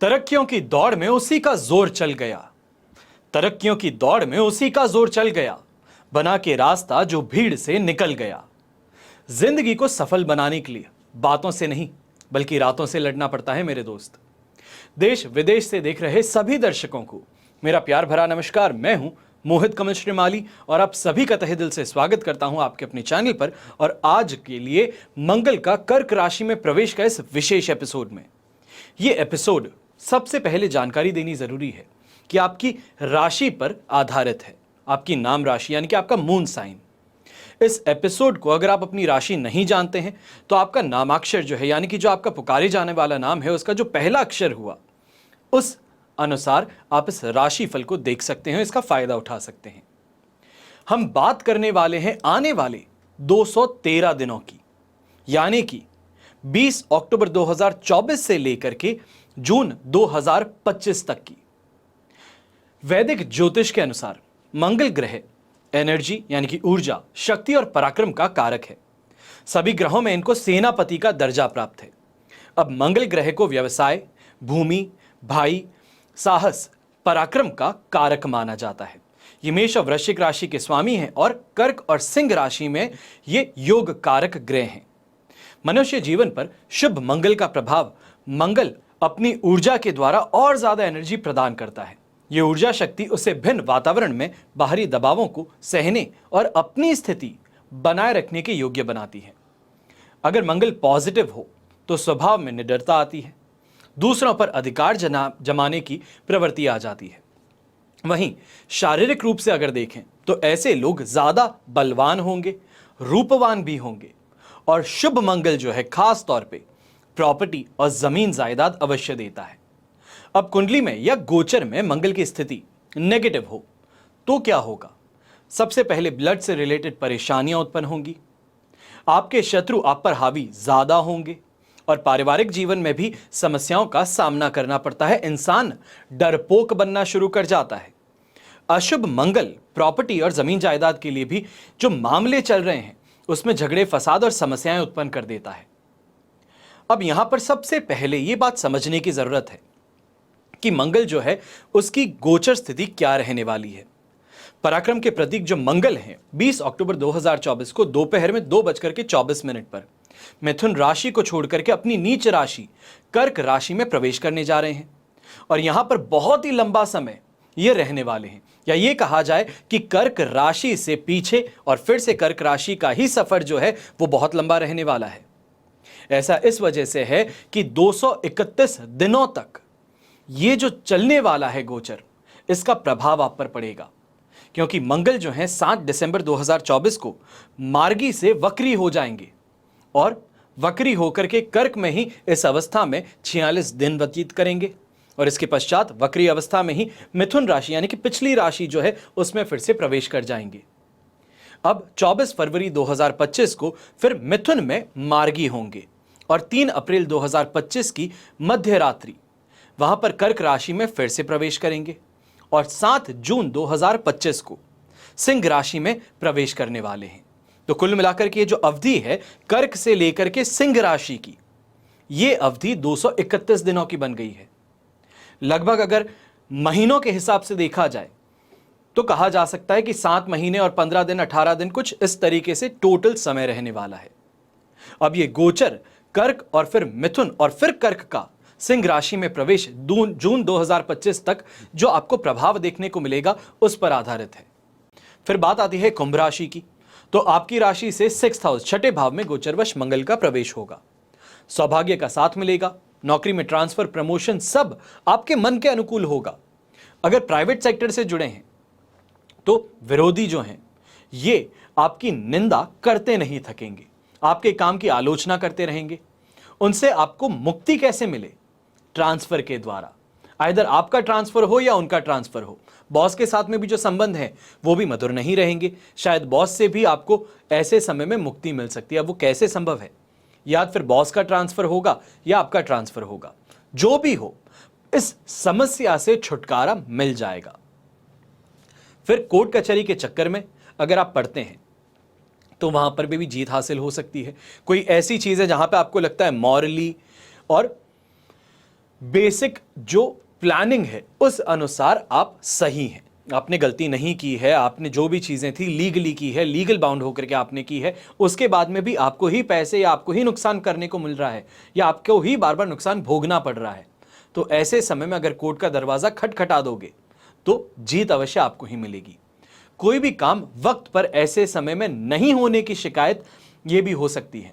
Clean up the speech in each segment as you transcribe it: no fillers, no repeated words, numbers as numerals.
तरक्कियों की दौड़ में उसी का जोर चल गया। तरक्कियों की दौड़ में उसी का जोर चल गया, बना के रास्ता जो भीड़ से निकल गया। जिंदगी को सफल बनाने के लिए बातों से नहीं बल्कि रातों से लड़ना पड़ता है मेरे दोस्त। देश विदेश से देख रहे सभी दर्शकों को मेरा प्यार भरा नमस्कार। मैं हूं मोहित कमल श्रीमाली और आप सभी का तहे दिल से स्वागत करता हूं आपके अपने चैनल पर। और आज के लिए मंगल का कर्क राशि में प्रवेश का इस विशेष एपिसोड में, ये एपिसोड सबसे पहले जानकारी देनी जरूरी है कि आपकी राशि पर आधारित है, आपकी नाम राशि यानी कि आपका मून साइन। इस एपिसोड को अगर आप अपनी राशि नहीं जानते हैं तो आपका नामाक्षर जो है यानी कि जो आपका पुकारे जाने वाला नाम है उसका जो पहला अक्षर हुआ उस अनुसार आप इस राशि फल को देख सकते हैं, इसका फायदा उठा सकते हैं। हम बात करने वाले हैं आने वाले 213 दिनों की, यानी कि 20 अक्टूबर 2024 से लेकर के जून 2025 तक की। वैदिक ज्योतिष के अनुसार मंगल ग्रह एनर्जी यानी कि ऊर्जा, शक्ति और पराक्रम का कारक है। सभी ग्रहों में इनको सेनापति का दर्जा प्राप्त है। अब मंगल ग्रह को व्यवसाय, भूमि, भाई, साहस, पराक्रम का कारक माना जाता है। ये मेष और वृश्चिक राशि के स्वामी हैं और कर्क और सिंह राशि में ये योग कारक ग्रह हैं। मनुष्य जीवन पर शुभ मंगल का प्रभाव, मंगल अपनी ऊर्जा के द्वारा और ज्यादा एनर्जी प्रदान करता है। ये ऊर्जा शक्ति उसे भिन्न वातावरण में बाहरी दबावों को सहने और अपनी स्थिति बनाए रखने के योग्य बनाती है। अगर मंगल पॉजिटिव हो तो स्वभाव में निडरता आती है, दूसरों पर अधिकार जमाने की प्रवृत्ति आ जाती है। वहीं शारीरिक रूप से अगर देखें तो ऐसे लोग ज्यादा बलवान होंगे, रूपवान भी होंगे और शुभ मंगल जो है खास तौर पे प्रॉपर्टी और जमीन जायदाद अवश्य देता है। अब कुंडली में या गोचर में मंगल की स्थिति नेगेटिव हो तो क्या होगा? सबसे पहले ब्लड से रिलेटेड परेशानियां उत्पन्न होंगी, आपके शत्रु आप पर हावी ज्यादा होंगे और पारिवारिक जीवन में भी समस्याओं का सामना करना पड़ता है। इंसान डरपोक बनना शुरू कर जाता है। अशुभ मंगल प्रॉपर्टी और जमीन जायदाद के लिए भी जो मामले चल रहे हैं उसमें झगड़े, फसाद और समस्याएं उत्पन्न कर देता है। अब यहां पर सबसे पहले यह बात समझने की जरूरत है कि मंगल जो है उसकी गोचर स्थिति क्या रहने वाली है। पराक्रम के प्रतीक जो मंगल हैं 20 अक्टूबर 2024 को दोपहर में 2:24 पर मिथुन राशि को छोड़कर के अपनी नीच राशि कर्क राशि में प्रवेश करने जा रहे हैं और यहां पर बहुत ही लंबा समय ये रहने वाले हैं, या ये कहा जाए कि कर्क राशि से पीछे और फिर से कर्क राशि का ही सफर जो है वो बहुत लंबा रहने वाला है। ऐसा इस वजह से है कि 231 दिनों तक ये जो चलने वाला है गोचर, इसका प्रभाव आप पर पड़ेगा, क्योंकि मंगल जो है 7 दिसंबर 2024 को मार्गी से वक्री हो जाएंगे और वक्री होकर के कर्क में ही इस अवस्था में 46 दिन व्यतीत करेंगे और इसके पश्चात वक्री अवस्था में ही मिथुन राशि यानी कि पिछली राशि जो है उसमें फिर से प्रवेश कर जाएंगे। अब 24 फरवरी 2025 को फिर मिथुन में मार्गी होंगे और 3 अप्रैल 2025 की मध्य रात्रि वहां पर कर्क राशि में फिर से प्रवेश करेंगे और 7 जून 2025 को सिंह राशि में प्रवेश करने वाले हैं। तो कुल मिलाकर के ये जो अवधि है कर्क से लेकर के सिंह राशि की, ये अवधि 231 दिनों की बन गई है। लगभग अगर महीनों के हिसाब से देखा जाए तो कहा जा सकता है कि 7 महीने और 15 दिन 18 दिन कुछ इस तरीके से टोटल समय रहने वाला है। अब ये गोचर कर्क और फिर मिथुन और फिर कर्क का सिंह राशि में प्रवेश जून 2025 तक जो आपको प्रभाव देखने को मिलेगा उस पर आधारित है। फिर बात आती है कुंभ राशि की। तो आपकी राशि से 6th हाउस, छठे भाव में गोचरवश मंगल का प्रवेश होगा। सौभाग्य का साथ मिलेगा, नौकरी में ट्रांसफर, प्रमोशन सब आपके मन के अनुकूल होगा। अगर प्राइवेट सेक्टर से जुड़े हैं तो विरोधी जो हैं ये आपकी निंदा करते नहीं थकेंगे, आपके काम की आलोचना करते रहेंगे। उनसे आपको मुक्ति कैसे मिले? ट्रांसफर के द्वारा, आइदर आपका ट्रांसफर हो या उनका ट्रांसफर हो। बॉस के साथ में भी जो संबंध है वो भी मधुर नहीं रहेंगे। शायद बॉस से भी आपको ऐसे समय में मुक्ति मिल सकती है। अब वो कैसे संभव है? या फिर बॉस का ट्रांसफर होगा या आपका ट्रांसफर होगा, जो भी हो इस समस्या से छुटकारा मिल जाएगा। फिर कोर्ट कचहरी के चक्कर में अगर आप पड़ते हैं तो वहां पर भी जीत हासिल हो सकती है। कोई ऐसी चीज है जहां पे आपको लगता है मॉरली और बेसिक जो प्लानिंग है उस अनुसार आप सही हैं, आपने गलती नहीं की है, आपने जो भी चीजें थी लीगली की है, लीगल बाउंड होकर के आपने की है, उसके बाद में भी आपको ही पैसे या आपको ही नुकसान करने को मिल रहा है या आपको ही बार बार नुकसान भोगना पड़ रहा है, तो ऐसे समय में अगर कोर्ट का दरवाजा खटखटा दोगे तो जीत अवश्य आपको ही मिलेगी। कोई भी काम वक्त पर ऐसे समय में नहीं होने की शिकायत यह भी हो सकती है।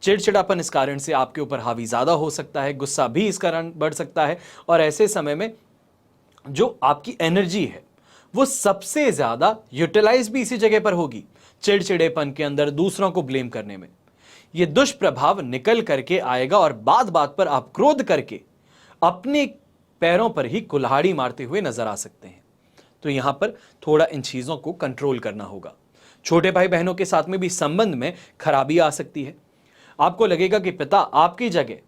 चिड़चिड़ापन इस कारण से आपके ऊपर हावी ज्यादा हो सकता है, गुस्सा भी इस कारण बढ़ सकता है, और ऐसे समय में जो आपकी एनर्जी है वो सबसे ज्यादा यूटिलाइज भी इसी जगह पर होगी, चिड़चिड़ेपन के अंदर, दूसरों को ब्लेम करने में। यह दुष्प्रभाव निकल करके आएगा और बात बात पर आप क्रोध करके अपने पैरों पर ही कुल्हाड़ी मारते हुए नजर आ सकते हैं। तो यहां पर थोड़ा इन चीजों को कंट्रोल करना होगा। छोटे भाई बहनों के साथ में भी संबंध में खराबी आ सकती है। आपको लगेगा कि पिता आपकी जगह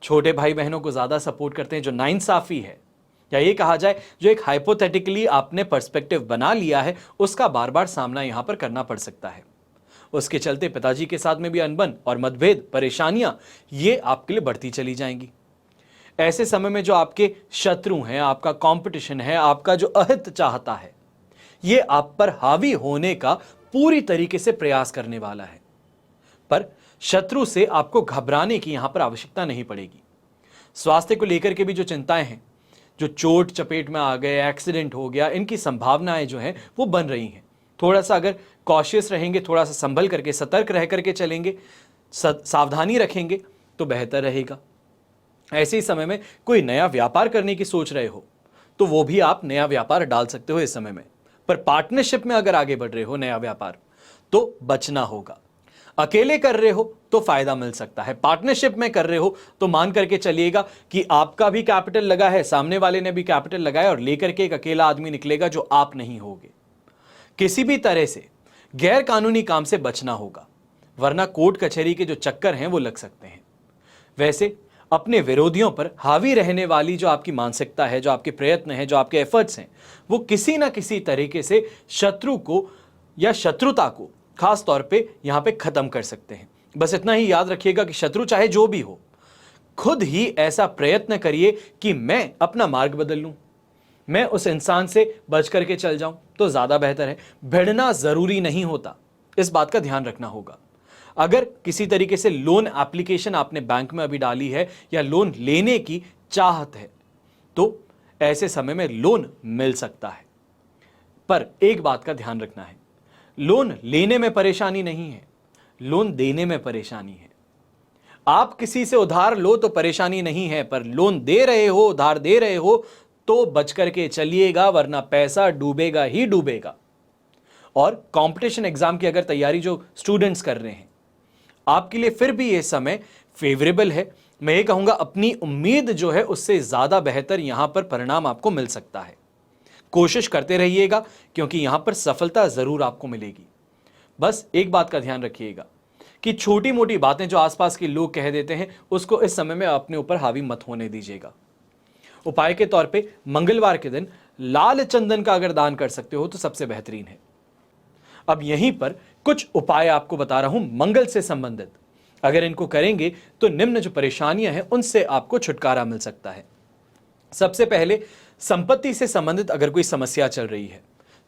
छोटे भाई बहनों को ज्यादा सपोर्ट करते हैं, जो नाइंसाफी है, या ये कहा जाए जो एक हाइपोथेटिकली आपने पर्सपेक्टिव बना लिया है, उसका बार बार सामना यहां पर करना पड़ सकता है। उसके चलते पिताजी के साथ में भी अनबन और मतभेद, परेशानियां ये आपके लिए बढ़ती चली जाएंगी। ऐसे समय में जो आपके शत्रु हैं, आपका कंपटीशन है, आपका जो अहित चाहता है, ये आप पर हावी होने का पूरी तरीके से प्रयास करने वाला है। पर शत्रु से आपको घबराने की यहां पर आवश्यकता नहीं पड़ेगी। स्वास्थ्य को लेकर के भी जो चिंताएं हैं, जो चोट चपेट में आ गए, एक्सीडेंट हो गया, इनकी संभावनाएं जो हैं वो बन रही हैं। थोड़ा सा अगर कॉशियस रहेंगे, थोड़ा सा संभल करके, सतर्क रह करके चलेंगे, सावधानी रखेंगे तो बेहतर रहेगा। ऐसे ही समय में कोई नया व्यापार करने की सोच रहे हो तो वो भी आप नया व्यापार डाल सकते हो इस समय में। पर पार्टनरशिप में अगर आगे बढ़ रहे हो नया व्यापार, तो बचना होगा। अकेले कर रहे हो तो फायदा मिल सकता है, पार्टनरशिप में कर रहे हो तो मान करके चलिएगा कि आपका भी कैपिटल लगा है, सामने वाले ने भी कैपिटल लगाया, और लेकर के एक अकेला आदमी निकलेगा जो आप नहीं होगे। किसी भी तरह से गैर कानूनी काम से बचना होगा, वरना कोर्ट कचहरी के जो चक्कर हैं वो लग सकते हैं। वैसे अपने विरोधियों पर हावी रहने वाली जो आपकी मानसिकता है, जो आपके प्रयत्न है, जो आपके एफर्ट्स हैं, वो किसी ना किसी तरीके से शत्रु को या शत्रुता को खास तौर पे यहां पे खत्म कर सकते हैं। बस इतना ही याद रखिएगा कि शत्रु चाहे जो भी हो, खुद ही ऐसा प्रयत्न करिए कि मैं अपना मार्ग बदल लूं, मैं उस इंसान से बच करके चल जाऊं तो ज्यादा बेहतर है। भिड़ना जरूरी नहीं होता, इस बात का ध्यान रखना होगा। अगर किसी तरीके से लोन एप्लीकेशन आपने बैंक में अभी डाली है या लोन लेने की चाहत है, तो ऐसे समय में लोन मिल सकता है। पर एक बात का ध्यान रखना है, लोन लेने में परेशानी नहीं है, लोन देने में परेशानी है। आप किसी से उधार लो तो परेशानी नहीं है, पर लोन दे रहे हो, उधार दे रहे हो तो बच करके चलिएगा, वरना पैसा डूबेगा ही डूबेगा। और कंपटीशन एग्जाम की अगर तैयारी जो स्टूडेंट्स कर रहे हैं, आपके लिए फिर भी यह समय फेवरेबल है। मैं ये कहूंगा अपनी उम्मीद जो है उससे ज्यादा बेहतर यहां पर परिणाम आपको मिल सकता है। कोशिश करते रहिएगा, क्योंकि यहां पर सफलता जरूर आपको मिलेगी। बस एक बात का ध्यान रखिएगा कि छोटी मोटी बातें जो आसपास के लोग कह देते हैं, उसको इस समय में अपने ऊपर हावी मत होने दीजिएगा। उपाय के तौर पे मंगलवार के दिन लाल चंदन का अगर दान कर सकते हो तो सबसे बेहतरीन है। अब यहीं पर कुछ उपाय आपको बता रहा हूं मंगल से संबंधित, अगर इनको करेंगे तो निम्न जो परेशानियां हैं उनसे आपको छुटकारा मिल सकता है। सबसे पहले, संपत्ति से संबंधित अगर कोई समस्या चल रही है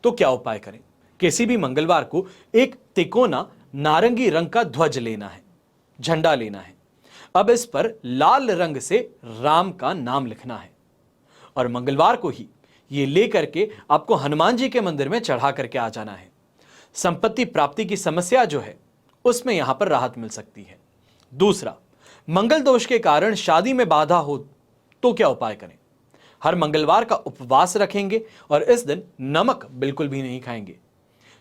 तो क्या उपाय करें? किसी भी मंगलवार को एक तिकोना नारंगी रंग का ध्वज लेना है, झंडा लेना है। अब इस पर लाल रंग से राम का नाम लिखना है, और मंगलवार को ही ये लेकर के आपको हनुमान जी के मंदिर में चढ़ा करके आ जाना है। संपत्ति प्राप्ति की समस्या जो है उसमें यहां पर राहत मिल सकती है। दूसरा, मंगल दोष के कारण शादी में बाधा हो तो क्या उपाय करें? हर मंगलवार का उपवास रखेंगे और इस दिन नमक बिल्कुल भी नहीं खाएंगे।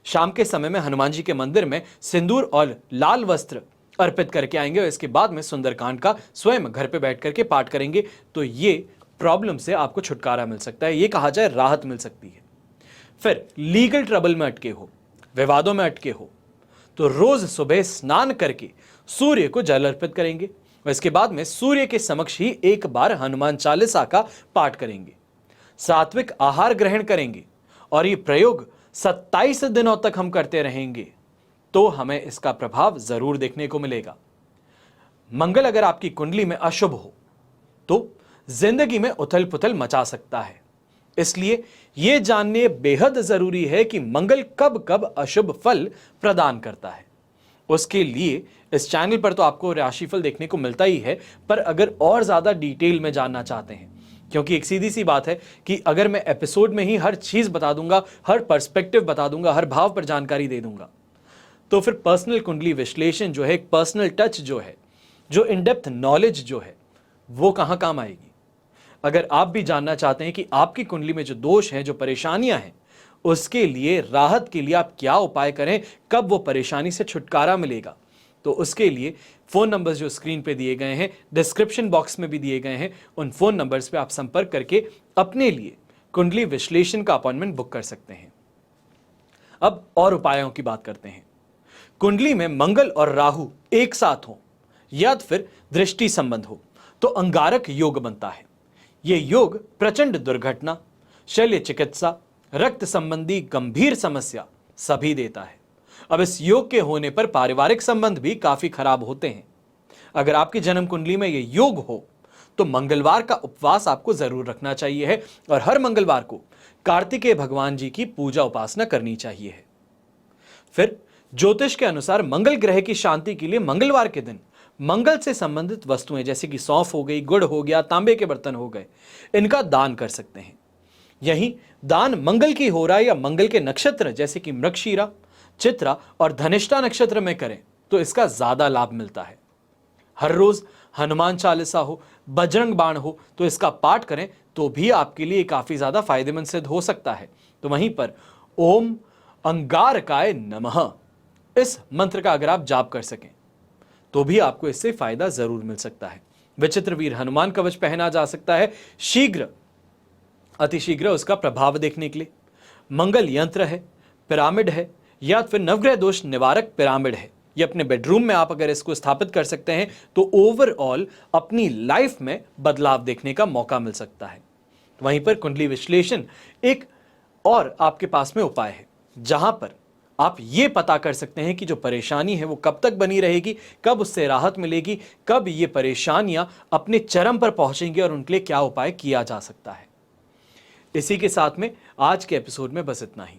शाम के समय में हनुमान जी के मंदिर में सिंदूर और लाल वस्त्र अर्पित करके आएंगे, और इसके बाद में सुंदरकांड का स्वयं घर पे बैठ करके पाठ करेंगे, तो ये प्रॉब्लम से आपको छुटकारा मिल सकता है, ये कहा जाए राहत मिल सकती है। फिर लीगल ट्रबल में अटके हो, विवादों में अटके हो, तो रोज सुबह स्नान करके सूर्य को जल अर्पित करेंगे, और इसके बाद में सूर्य के समक्ष ही एक बार हनुमान चालीसा का पाठ करेंगे। सात्विक आहार ग्रहण करेंगे, और ये प्रयोग 27 दिनों तक हम करते रहेंगे तो हमें इसका प्रभाव जरूर देखने को मिलेगा। मंगल अगर आपकी कुंडली में अशुभ हो तो जिंदगी में उथल पुथल मचा सकता है। इसलिए यह जानने बेहद जरूरी है कि मंगल कब कब अशुभ फल प्रदान करता है। उसके लिए इस चैनल पर तो आपको राशिफल देखने को मिलता ही है, पर अगर और ज्यादा डिटेल में जानना चाहते हैं, क्योंकि एक सीधी सी बात है कि अगर मैं एपिसोड में ही हर चीज बता दूंगा, हर पर्सपेक्टिव बता दूंगा, हर भाव पर जानकारी दे दूंगा, तो फिर पर्सनल कुंडली विश्लेषण जो है, एक पर्सनल टच जो है, जो इन डेप्थ नॉलेज जो है, वो कहां काम आएगी। अगर आप भी जानना चाहते हैं कि आपकी कुंडली में जो दोष हैं, जो परेशानियां हैं, उसके लिए राहत के लिए आप क्या उपाय करें, कब वो परेशानी से छुटकारा मिलेगा, तो उसके लिए फोन नंबर्स जो स्क्रीन पे दिए गए हैं, डिस्क्रिप्शन बॉक्स में भी दिए गए हैं, उन फोन नंबर्स पे आप संपर्क करके अपने लिए कुंडली विश्लेषण का अपॉइंटमेंट बुक कर सकते हैं। अब और उपायों की बात करते हैं। कुंडली में मंगल और राहु एक साथ हो या फिर दृष्टि संबंध हो तो अंगारक योग बनता है। यह योग प्रचंड दुर्घटना, शल्य चिकित्सा, रक्त संबंधी गंभीर समस्या सभी देता है। अब इस योग के होने पर पारिवारिक संबंध भी काफी खराब होते हैं। अगर आपकी जन्म कुंडली में यह योग हो तो मंगलवार का उपवास आपको जरूर रखना चाहिए है और हर मंगलवार को कार्तिकेय भगवान जी की पूजा उपासना करनी चाहिए है। फिर ज्योतिष के अनुसार मंगल ग्रह की शांति के लिए मंगलवार के दिन मंगल से संबंधित वस्तुएं जैसे कि सौंफ हो गई, गुड़ हो गया, तांबे के बर्तन हो गए, इनका दान कर सकते हैं। यही दान मंगल की हो रहा है या मंगल के नक्षत्र जैसे कि मृगशीरा, चित्रा और धनिष्ठा नक्षत्र में करें तो इसका ज्यादा लाभ मिलता है। हर रोज हनुमान चालीसा हो, बजरंग बाण हो तो इसका पाठ करें तो भी आपके लिए काफी ज्यादा फायदेमंद सिद्ध हो सकता है। तो वहीं पर ओम अंगारकाय नमः इस मंत्र का अगर आप जाप कर सकें तो भी आपको इससे फायदा जरूर मिल सकता है। विचित्र वीर हनुमान कवच पहना जा सकता है शीघ्र, अतिशीघ्र उसका प्रभाव देखने के लिए। मंगल यंत्र है, पिरामिड है या फिर नवग्रह दोष निवारक पिरामिड है। ये अपने बेडरूम में आप अगर इसको स्थापित कर सकते हैं तो ओवरऑल अपनी लाइफ में बदलाव देखने का मौका मिल सकता है। वहीं पर कुंडली विश्लेषण एक और आपके पास में उपाय है जहां पर आप ये पता कर सकते हैं कि जो परेशानी है वो कब तक बनी रहेगी, कब उससे राहत मिलेगी, कब ये परेशानियां अपने चरम पर पहुंचेंगी और उनके लिए क्या उपाय किया जा सकता है। इसी के साथ में आज के एपिसोड में बस इतना ही।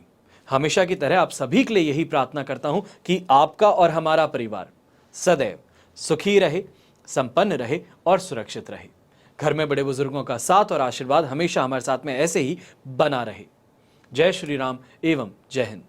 हमेशा की तरह आप सभी के लिए यही प्रार्थना करता हूं कि आपका और हमारा परिवार सदैव सुखी रहे, संपन्न रहे और सुरक्षित रहे। घर में बड़े बुजुर्गों का साथ और आशीर्वाद हमेशा हमारे साथ में ऐसे ही बना रहे। जय श्री राम एवं जय हिंद।